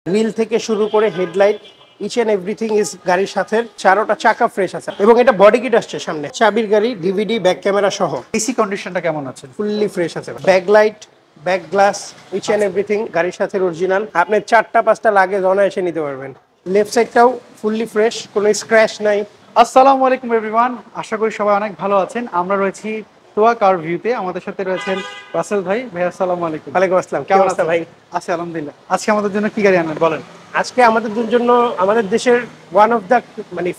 Grill থেকে শুরু করে headlight each and everything is গাড়ির সাথে। চারোটা চাকা ফ্রেশ আছে এবং এটা বডি কিট আসছে সামনে, চাবির গাড়ি, ডিভিডি, ব্যাক ক্যামেরা সহ। এসি কন্ডিশনটা কেমন আছে? ফুললি ফ্রেশ আছে। Back light, back glass, each and everything গাড়ির সাথে অরিজিনাল। আপনি 4টা-5টা লাগেজ অনায়াসে নিতে পারবেন। লেফট সাইডটাও ফুললি ফ্রেশ, কোনো স্ক্র্যাচ নাই। আসসালামু আলাইকুম এভরিওয়ান, আশা করি সবাই অনেক ভালো আছেন। আমরা রয়েছি তোয়া কার ভিউতে, আমাদের সাথে রয়েছেন রাসেল ভাই। ভাই আসসালামু আলাইকুম। ওয়ালাইকুম আসসালাম, কেমন আছেন ভাই? আছি আলহামদুলিল্লাহ। আজকে আমাদের জন্য কি গাড়ি আনবেন বলেন? আজকে আমাদের জন্য আমাদের দেশের ওয়ান অফ দ্য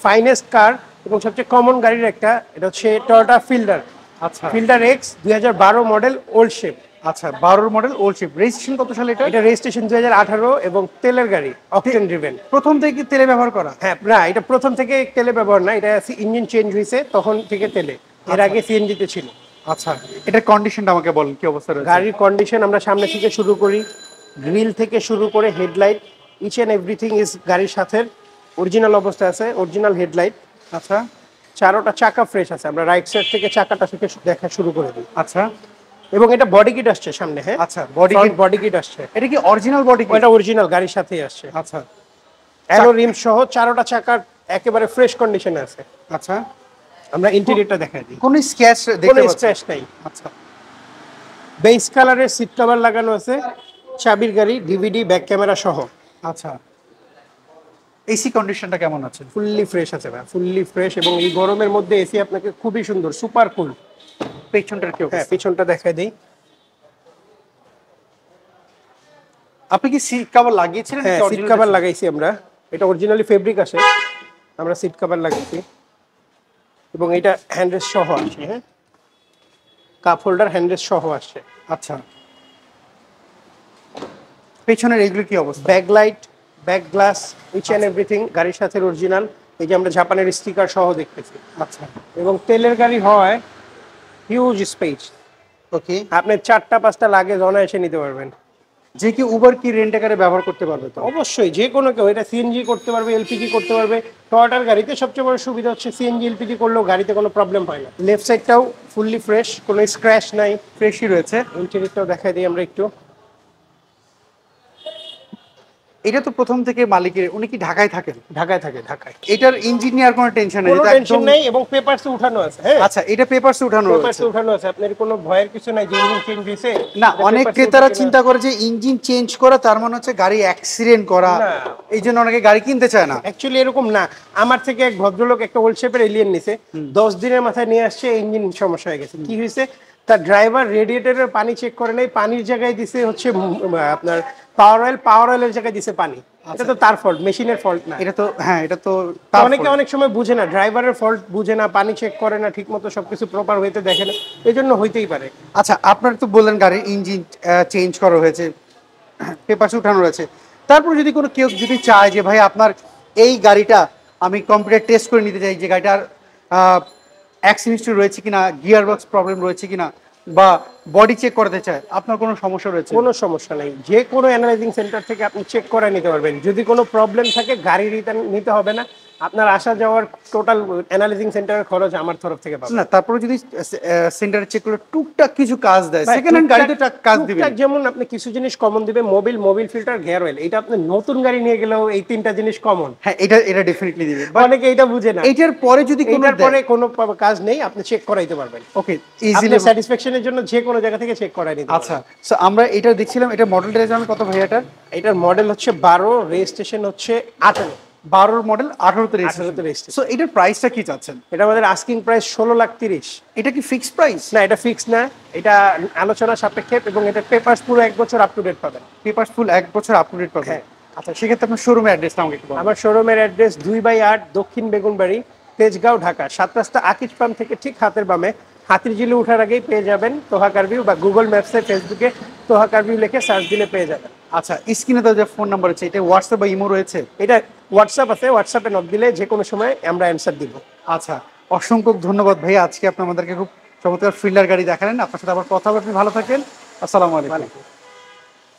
ফাইনেস্ট কার এবং সবচেয়ে কমন গাড়ির একটা, এটা হচ্ছে টয়োটা ফিল্ডার। আচ্ছা, fielder x 2012 model, old shape. আচ্ছা 12 মডেল, ওল্ড শেপ। রেজিস্ট্রেশন কত সালে এটা? এটা রেজিস্ট্রেশন 2018 এবং তেলের গাড়ি, অকটেন ড্রিভেন। প্রথম থেকে কি তেলে ব্যবহার করা? হ্যাঁ, না এটা প্রথম থেকে তেলে ব্যবহার না, এটা ইঞ্জিন চেঞ্জ হয়েছে তখন থেকে তেলে, এর আগে সিএনজিতে ছিল। আচ্ছা, এটার কন্ডিশনটা আমাকে বলেন কি অবস্থা রয়েছে? গাড়ির কন্ডিশন আমরা সামনে থেকে শুরু করি। গ্রিল থেকে শুরু করে headlight each and everything is গাড়ির সাথে অরিজিনাল অবস্থায় আছে, অরিজিনাল হেডলাইট। আচ্ছা, চারোটা চাকা ফ্রেশ আছে। আমরা রাইট সাইড থেকে চাকাটা থেকে দেখা শুরু করে দিই। আচ্ছা, এবং এটা বডি কিট আসছে সামনে। হ্যাঁ, আচ্ছা, বডি কিট আসছে। এটা কি অরিজিনাল বডি কিট? এটা অরিজিনাল গাড়ির সাথেই আসছে। আচ্ছা, অ্যালো রিম সহ চারোটা চাকা একেবারে ফ্রেশ কন্ডিশনে আছে। আচ্ছা, আমরা ইন্টেরিয়রটা দেখাই দিই। কোনো স্ক্র্যাচ দেখতে পাচ্ছেন? স্ক্র্যাচ নাই। আচ্ছা, বেজ কালারের সিট কভার লাগানো আছে, চাবির গাড়ি, ডিভিডি, ব্যাক ক্যামেরা সহ। আচ্ছা, এসি কন্ডিশনটা কেমন আছে? ফুললি ফ্রেশ আছে ভাই, ফুললি ফ্রেশ। এবং এই গরমের মধ্যে এসি আপনাকে খুবই সুন্দর, সুপার কুল। পেছনটার কি হ্যাঁ, অবস্থা? পিছনটা দেখাই দিই। আপনি কি সিট কভার লাগিয়েছিলেন? হ্যাঁ, সিট কভার লাগাইছি আমরা। এটা অরিজিনালি ফেব্রিক আসে, আমরা সিট কভার লাগাইছি। এবং এটা হ্যান্ডরেস্ট সহ আসছে। হ্যাঁ, কাপ হোল্ডার হ্যান্ডরেস্ট সহ আসছে। আচ্ছা, পেছনের এগুলো কি অবস্থা? Back light, back glass, each and everything গাড়ির সাথে অরিজিনাল। এই যে আমরা জাপানের স্টিকার সহ দেখতেছি। আচ্ছা, এবং তেলের গাড়ি হয়, হিউজ স্পেস। ওকে। আপনি 4টা-5টা লাগেজ অনায়াসে নিতে পারবেন। যে কি উবার কি রেন্ট আকারে ব্যবহার করতে পারবে তো? অবশ্যই, যে কোনো কেউ এটা সিএনজি করতে পারবে, এলপিজি করতে পারবে। টয়োটার গাড়িতে সবচেয়ে বড় সুবিধা হচ্ছে সিএনজি এলপিজি করলেও গাড়িতে কোনো প্রবলেম হয় না। লেফট সাইডটাও ফুললি ফ্রেশ, কোনো স্ক্র্যাচ নাই, ফ্রেশই রয়েছে। ইন্টেরিয়রটাও দেখাই দিই আমরা একটু। এটা তো প্রথম থেকে মালিকের, উনি কি ঢাকায় থাকেন? ঢাকায় থাকে, ঢাকায়। এটার ইঞ্জিনিয়ার কোনো টেনশন নেই? কোনো টেনশন নেই এবং পেপারসে উঠানো আছে। হ্যাঁ, আচ্ছা, এটা পেপারসে উঠানো রয়েছে। পেপারসে উঠানো আছে, আপনার কোনো ভয়ের কিছু নাই যে ইঞ্জিন চেঞ্জ হইছে। না, অনেক ক্রেতারা চিন্তা করে যে ইঞ্জিন চেঞ্জ করা তার মানে হচ্ছে গাড়ি অ্যাক্সিডেন্ট করা, এই জন্য অনেকে গাড়ি কিনতে চায় না। অ্যাকচুয়ালি এরকম না। আমার থেকে এক ভদ্রলোক একটা ওল্ড শেপের এলিয়েন নিছে, 10 দিনের মাথায় নিয়ে আসছে, ইঞ্জিন সমস্যা হয়ে গেছে। কি হয়েছে, তার ড্রাইভার রেডিয়েটরের পানি চেক করে নাই, পানির জায়গায় দিছে হচ্ছে আপনার পাওয়ার অয়েলের জায়গায় দিছে পানি। এটা তো তার ফল্ট, মেশিনের ফল্ট না। এটা তো, হ্যাঁ, এটা তো অনেকে অনেক সময় বুঝে না, ড্রাইভারের ফল্ট বুঝে না, পানি চেক করে না ঠিক মতো, সবকিছু প্রপার হইতে দেখে না, এই জন্য হইতেই পারে। আচ্ছা, আপনার তো বললেন গাড়ির ইঞ্জিন চেঞ্জ করা হয়েছে, পেপারস উঠানো রয়েছে। তারপর যদি কোনো কেউ যদি চায় যে ভাই আপনার এই গাড়িটা আমি কম্পিউটার টেস্ট করে নিতে চাই, যে গাড়িটার অ্যাক্সিডেন্ট রয়েছে কিনা, গিয়ার বক্স প্রবলেম রয়েছে কিনা, বা বডি চেক করতে চায়, আপনার কোনো সমস্যা রয়েছে? কোনো সমস্যা নেই, যে কোনো অ্যানালাইজিং সেন্টার থেকে আপনি চেক করে নিতে পারবেন। যদি কোনো প্রবলেম থাকে গাড়ি রিটার্ন নিতে হবে না, আপনার আসা যাওয়ার টোটাল অ্যানালাইজিং সেন্টারের খরচ আমার তরফ থেকে পাবেন। না, তারপরে যদি সেন্টারে চেক করে টুকটাক কিছু কাজ দেয়, সেকেন্ড হ্যান্ড গাড়িতে কাজ দিবে। যেমন আপনি কিছু জিনিস কমন দিবে, মোবিল ফিল্টার, গিয়ার অয়েল। এটা আপনি নতুন গাড়ি নিয়ে গেলেও এই 3টা জিনিস কমন। হ্যাঁ, এটা ডেফিনেটলি দিবে। অনেকে এটা বুঝে না। এটার পরে যদি কোনো কাজ নেই, আপনি চেক করাইতে পারবেন। ওকে, ইজিলি স্যাটিসফ্যাকশনের জন্য যে কোনো জায়গা থেকে চেক করাই নিতে। আচ্ছা, সো আমরা এটা দেখছিলাম, এটা মডেলটা জানেন কত ভাই? এটার মডেল হচ্ছে 12, রেজিস্ট্রেশন হচ্ছে 18। 12 মডেল, 18তে রেজিস্ট্রেশন। সো এটার প্রাইসটা কি চাচ্ছেন? এটা আমাদের আস্কিং প্রাইস 16,30,000। এটা কি ফিক্সড প্রাইস? না, এটা ফিক্স না, এটা আলোচনা সাপেক্ষে। এবং এটা পেপারস পুরো 1 বছর আপ টু ডেট পাবেন। পেপারস ফুল 1 বছর আপ টু ডেট পাবেন। হ্যাঁ। আচ্ছা, সেক্ষেত্রে আপনার শোরুমের অ্যাড্রেসটা আমাকে একটু বলুন। আমার শোরুমের অ্যাড্রেস 2/8 দক্ষিণ বেগুনবাড়ি, তেজগাঁও, ঢাকা। 7 রাস্তা আকিজ পাম্প থেকে ঠিক হাতের বামে, হাতিরঝিলে ওঠার আগেই পেয়ে যাবেন তোহা কারভিউ, বা গুগল ম্যাপসে ফেসবুকে তোহা কারভিউ লিখে সার্চ দিলে পেয়ে যাবেন। আচ্ছা, স্ক্রিনে তো যে ফোন নাম্বার আছে, এটা হোয়াটসঅ্যাপ বা ইমো রয়েছে? এটা হোয়াটসঅ্যাপ আছে, হোয়াটসঅ্যাপে নক দিলে যে কোনো সময় আমরা অ্যান্সার দিব। আচ্ছা, অসংখ্য ধন্যবাদ ভাই, আজকে আপনি আমাদেরকে খুব চমৎকার ফিল্ডার গাড়ি দেখালেন। আপনার সাথে আবার কথা বলতে ভালো থাকেন। আসসালামু আলাইকুম।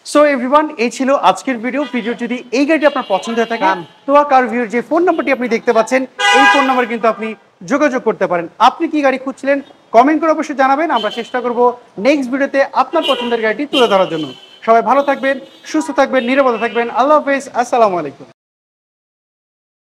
সো এভরিওয়ান, এই ছিল আজকের ভিডিও। যদি এই গাড়িটি আপনার পছন্দ হয়ে থাকে, তোয়া কার ভিউর যে ফোন নাম্বারটি আপনি দেখতে পাচ্ছেন, এই ফোন নাম্বার কিন্তু আপনি যোগাযোগ করতে পারেন। আপনি কি গাড়ি খুঁজছিলেন, কমেন্ট করে অবশ্যই জানাবেন। আমরা চেষ্টা করব নেক্সট ভিডিওতে আপনার পছন্দের গাড়িটি তুলে ধরার জন্য। সবাই ভালো থাকবেন, সুস্থ থাকবেন, নিরাপদে থাকবেন। আল্লাহ হাফেজ, আসসালামু আলাইকুম।